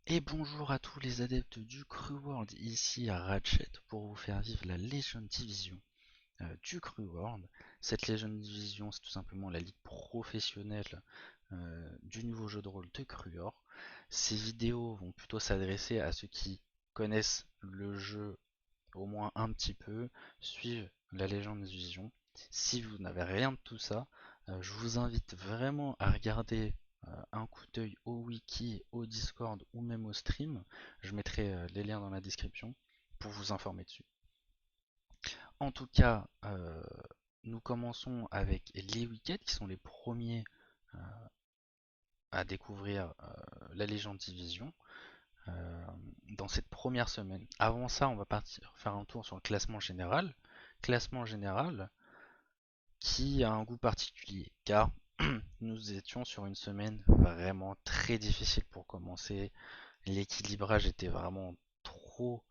Et bonjour à tous les adeptes du Cru World, ici à Ratchet pour vous faire vivre la Legion Division du Cru World. Cette Legion Division, c'est tout simplement la ligue professionnelle du nouveau jeu de rôle de Cruor. Ces vidéos vont plutôt s'adresser à ceux qui connaissent le jeu au moins un petit peu, suivent la Legion Division. Si vous n'avez rien de tout ça, je vous invite vraiment à regarder un coup d'œil au wiki, au Discord ou même au stream. Je mettrai les liens dans la description pour vous informer dessus. En tout cas, nous commençons avec les week-ends qui sont les premiers euh, à découvrir la Légende Division euh, dans cette première semaine. Avant ça, on va partir faire un tour sur le classement général. Classement général qui a un goût particulier car nous étions sur une semaine vraiment très difficile pour commencer. L'équilibrage était vraiment trop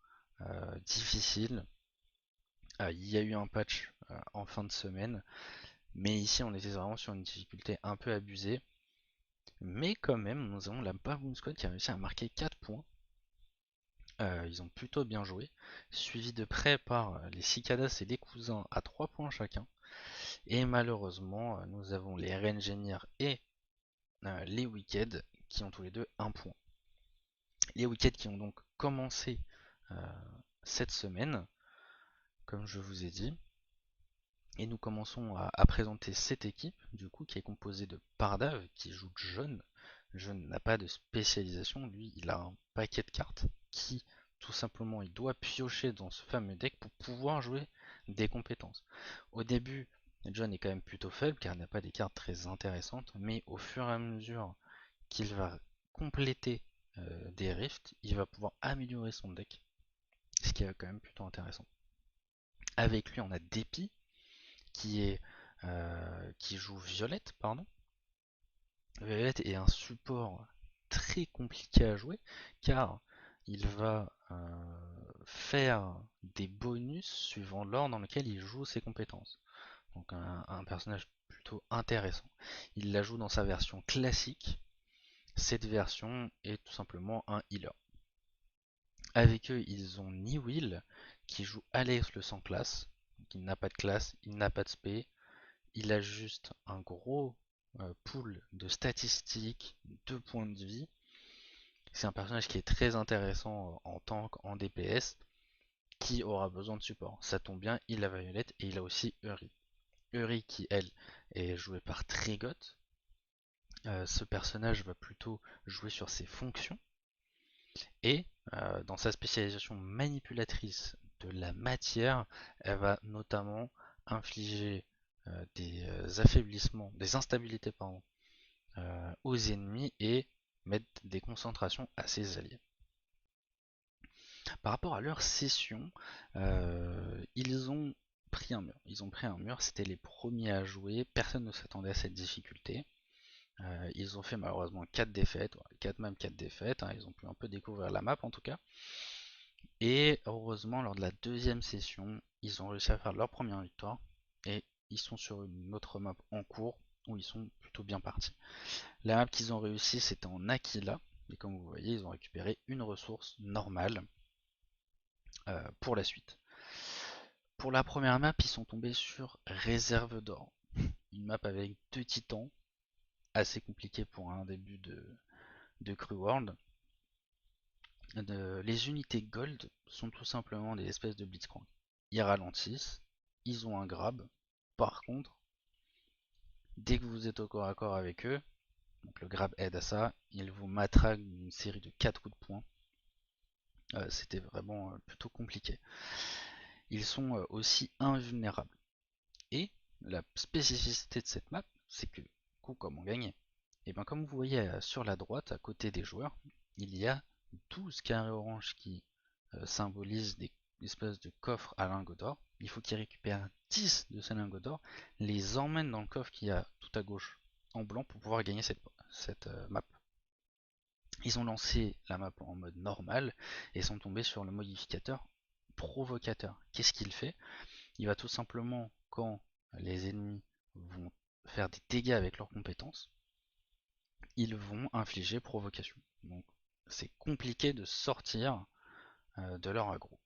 difficile. Il y a eu un patch en fin de semaine, mais ici on était vraiment sur une difficulté un peu abusée. Mais quand même, nous avons la Baboon Squad qui a réussi à marquer 4 points. Ils ont plutôt bien joué, suivi de près par les Cicadas et les Cousins à 3 points chacun. Et malheureusement, nous avons les Rengeniers et les Wicked qui ont tous les deux un point. Les Wicked qui ont donc commencé euh, cette semaine, comme je vous ai dit. Et nous commençons à présenter cette équipe, du coup, qui est composée de Pardav, qui joue John. John n'a pas de spécialisation, lui, il a un paquet de cartes qui, tout simplement, il doit piocher dans ce fameux deck pour pouvoir jouer des compétences. Au début, John est quand même plutôt faible, car il n'a pas des cartes très intéressantes, mais au fur et à mesure qu'il va compléter des rifts, il va pouvoir améliorer son deck, ce qui est quand même plutôt intéressant. Avec lui, on a Depi, qui joue Violette, pardon. Violette est un support très compliqué à jouer car il va faire des bonus suivant l'ordre dans lequel il joue ses compétences. Donc un personnage plutôt intéressant. Il la joue dans sa version classique. Cette version est tout simplement un healer. Avec eux, ils ont Niwil qui joue Alex le sans classe. Donc, il n'a pas de classe, il n'a pas de spé, il a juste un gros pool de statistiques, de points de vie. C'est un personnage qui est très intéressant en tank, en DPS, qui aura besoin de support. Ça tombe bien, il a Violette et il a aussi Uri. Uri qui, elle, est jouée par Trigot. Ce personnage va plutôt jouer sur ses fonctions. Et dans sa spécialisation manipulatrice de la matière, elle va notamment infliger des affaiblissements, des instabilités pardon, aux ennemis et mettre des concentrations à ses alliés. Par rapport à leur session, ils ont pris un mur. Ils ont pris un mur, c'était les premiers à jouer, personne ne s'attendait à cette difficulté. Ils ont fait malheureusement 4 défaites, 4 défaites, hein, ils ont pu un peu découvrir la map en tout cas. Et heureusement, lors de la deuxième session, ils ont réussi à faire leur première victoire. Et ils sont sur une autre map en cours où ils sont plutôt bien partis. La map qu'ils ont réussi, c'était en Aquila. Et comme vous voyez, ils ont récupéré une ressource normale pour la suite. Pour la première map, ils sont tombés sur Réserve d'or. Une map avec 2 titans, assez compliqué pour un début de Cru World. Les unités gold sont tout simplement des espèces de blitzcrank. Ils ralentissent, ils ont un grab. Par contre, dès que vous êtes au corps à corps avec eux, donc le grab aide à ça, ils vous matraquent une série de 4 coups de poing. C'était vraiment plutôt compliqué. Ils sont aussi invulnérables. Et la spécificité de cette map, c'est que, comment gagner? Et bien comme vous voyez sur la droite, à côté des joueurs, il y a 12 carrés orange qui symbolisent des espèces de coffres à lingots d'or. Il faut qu'ils récupèrent 10 de ces lingots d'or, les emmènent dans le coffre qui a tout à gauche en blanc pour pouvoir gagner cette map. Ils ont lancé la map en mode normal et sont tombés sur le modificateur provocateur. Qu'est-ce qu'il fait? Il va tout simplement, quand les ennemis vont faire des dégâts avec leurs compétences, ils vont infliger provocation. Donc c'est compliqué de sortir de leur aggro.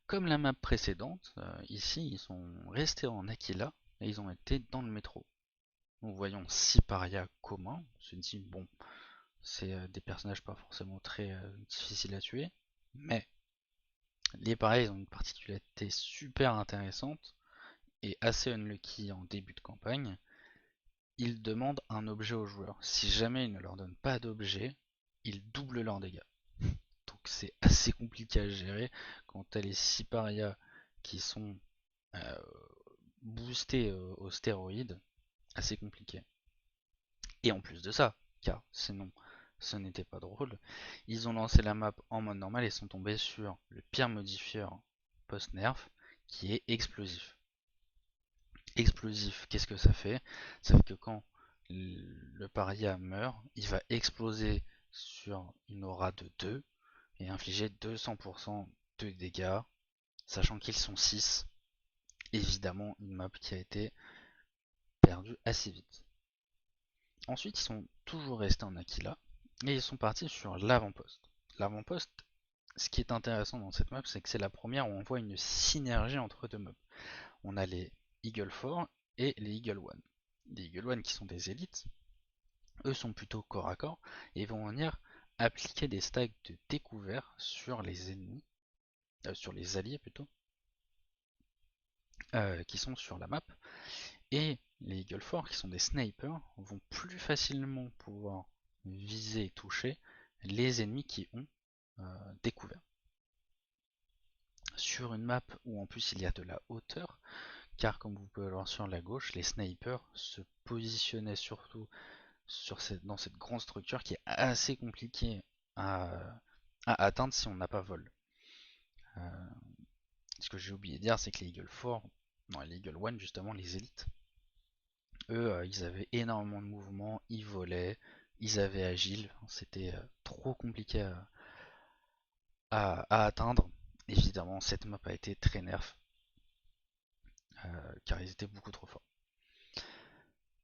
Comme la map précédente, ici ils sont restés en Aquila et ils ont été dans le métro. Nous voyons 6 parias communs, on se dit bon, c'est des personnages pas forcément très difficiles à tuer, mais les parias ils ont une particularité super intéressante et assez unlucky en début de campagne. Ils demandent un objet aux joueurs. Si jamais ils ne leur donnent pas d'objet, ils doublent leurs dégâts. Donc c'est assez compliqué à gérer quand t'as les 6 parias qui sont euh, boostés aux stéroïdes, assez compliqué. Et en plus de ça, car sinon ce n'était pas drôle, ils ont lancé la map en mode normal et sont tombés sur le pire modifieur post-nerf qui est explosif. Explosif, qu'est-ce que ça fait? Ça fait que quand le paria meurt, il va exploser sur une aura de 2 et infliger 200% de dégâts, sachant qu'ils sont 6. Évidemment, une map qui a été perdue assez vite. Ensuite, ils sont toujours restés en Aquila et ils sont partis sur l'avant-poste. L'avant-poste, ce qui est intéressant dans cette map, c'est que c'est la première où on voit une synergie entre deux mobs. On a les Eagle 4 et les Eagle 1. Les Eagle 1 qui sont des élites, eux sont plutôt corps à corps et vont venir appliquer des stacks de découvert sur les ennemis, sur les alliés plutôt, qui sont sur la map. Et les Eagle 4 qui sont des snipers vont plus facilement pouvoir viser et toucher les ennemis qui ont découvert. Sur une map où en plus il y a de la hauteur, car comme vous pouvez le voir sur la gauche, les snipers se positionnaient surtout dans cette grande structure qui est assez compliquée à, à atteindre si on n'a pas vol. Euh, ce que j'ai oublié de dire, c'est que les Eagle 4, non, les Eagle 1 justement, les élites, eux, ils avaient énormément de mouvements, ils volaient, ils avaient agile, c'était trop compliqué à atteindre. Évidemment, cette map a été très nerf, car ils étaient beaucoup trop forts.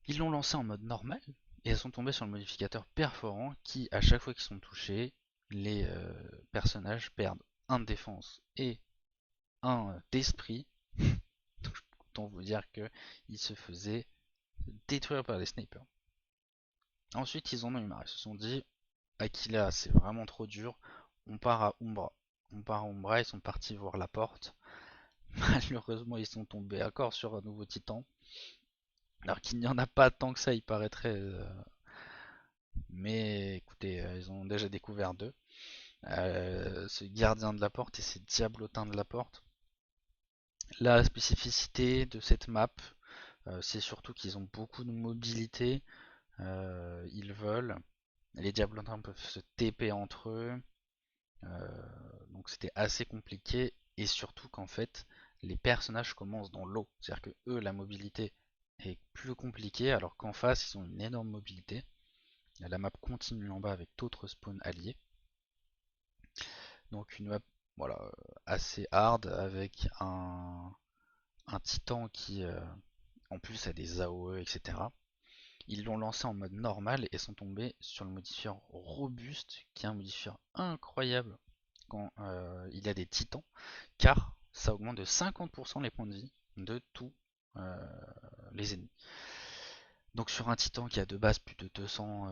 Ils l'ont lancé en mode normal, et elles sont tombées sur le modificateur perforant qui, à chaque fois qu'ils sont touchés, les personnages perdent un de défense et un d'esprit. Donc, autant vous dire qu'ils se faisaient détruire par les snipers. Ensuite, ils en ont eu marre. Ils se sont dit, Aquila, c'est vraiment trop dur. On part à Umbra. On part à Umbra, ils sont partis voir la porte. Malheureusement, ils sont tombés encore sur un nouveau titan. Alors qu'il n'y en a pas tant que ça, il paraîtrait. Mais écoutez, ils ont déjà découvert deux. Ce gardien de la porte et ces diablotins de la porte. La spécificité de cette map, c'est surtout qu'ils ont beaucoup de mobilité. Ils volent. Les diablotins peuvent se TP entre eux. Donc c'était assez compliqué. Et surtout qu'en fait, les personnages commencent dans l'eau. C'est-à-dire que eux, la mobilité est plus compliquée, alors qu'en face, ils ont une énorme mobilité. La map continue en bas avec d'autres spawns alliés. Donc une map voilà, assez hard avec un titan qui en plus a des AOE, etc. Ils l'ont lancé en mode normal et sont tombés sur le modifieur robuste qui est un modifieur incroyable quand il y a des titans car ça augmente de 50% les points de vie de tous euh, les ennemis. Donc sur un titan qui a de base plus de 200,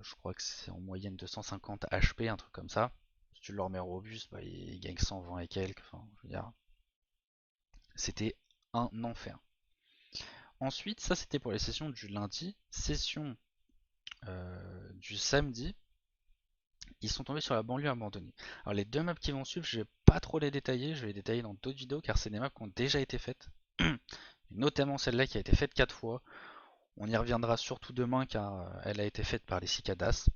je crois que c'est en moyenne 250 HP, un truc comme ça. Si tu le remets robuste, bah, il gagne 120 et quelques. Enfin, je veux dire, c'était un enfer. Ensuite, ça c'était pour les sessions du lundi. Session du samedi, ils sont tombés sur la banlieue abandonnée. Alors les deux maps qui vont suivre, je vais pas trop les détailler, je vais les détailler dans d'autres vidéos car c'est des maps qui ont déjà été faites. Notamment celle-là qui a été faite 4 fois. On y reviendra surtout demain car elle a été faite par les cicadas.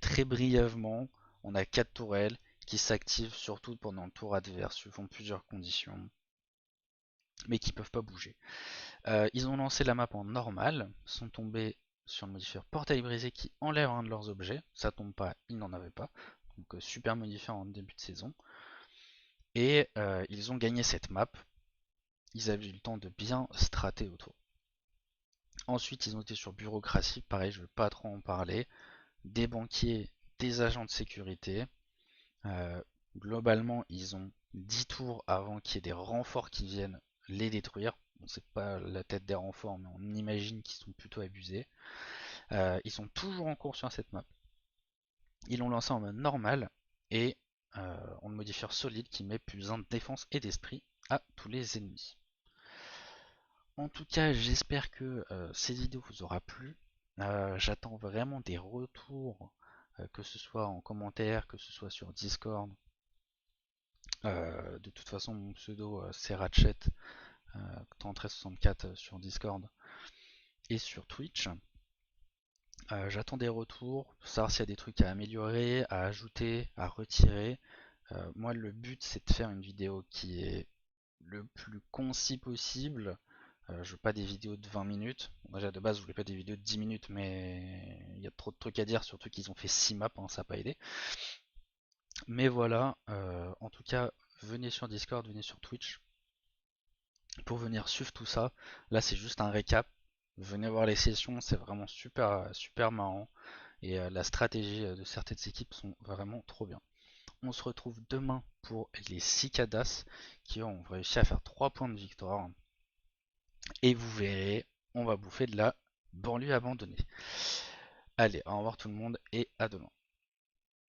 Très brièvement, on a 4 tourelles qui s'activent surtout pendant le tour adverse, suivant plusieurs conditions, mais qui peuvent pas bouger. Ils ont lancé la map en normal, sont tombés sur le modifieur portail brisé qui enlève un de leurs objets, ça tombe pas, ils n'en avaient pas, donc super modifieur en début de saison. Et ils ont gagné cette map, ils avaient eu le temps de bien strater autour. Ensuite ils ont été sur bureaucratie, pareil je ne vais pas trop en parler, des banquiers, des agents de sécurité. Euh, Globalement, ils ont 10 tours avant qu'il y ait des renforts qui viennent les détruire. On sait pas la tête des renforts, mais on imagine qu'ils sont plutôt abusés. Ils sont toujours en cours sur cette map. Ils l'ont lancé en mode normal et en modifieur solide qui met plus 1 de défense et d'esprit à tous les ennemis. En tout cas, j'espère que cette vidéo vous aura plu. J'attends vraiment des retours, que ce soit en commentaire, que ce soit sur Discord. De toute façon, mon pseudo c'est Ratchet, 3364 sur Discord et sur Twitch. J'attends des retours, pour savoir s'il y a des trucs à améliorer, à ajouter, à retirer. Moi, le but, c'est de faire une vidéo qui est le plus concis possible. Je veux pas des vidéos de 20 minutes. Bon, déjà, de base, je voulais pas des vidéos de 10 minutes, mais il y a trop de trucs à dire, surtout qu'ils ont fait 6 maps, hein, ça n'a pas aidé. Mais voilà, en tout cas, venez sur Discord, venez sur Twitch pour venir suivre tout ça. Là, c'est juste un récap. Venez voir les sessions, c'est vraiment super, super marrant. Et la stratégie de certaines équipes sont vraiment trop bien. On se retrouve demain pour les Cicadas qui ont réussi à faire 3 points de victoire. Et vous verrez, on va bouffer de la banlieue abandonnée. Allez, au revoir tout le monde et à demain.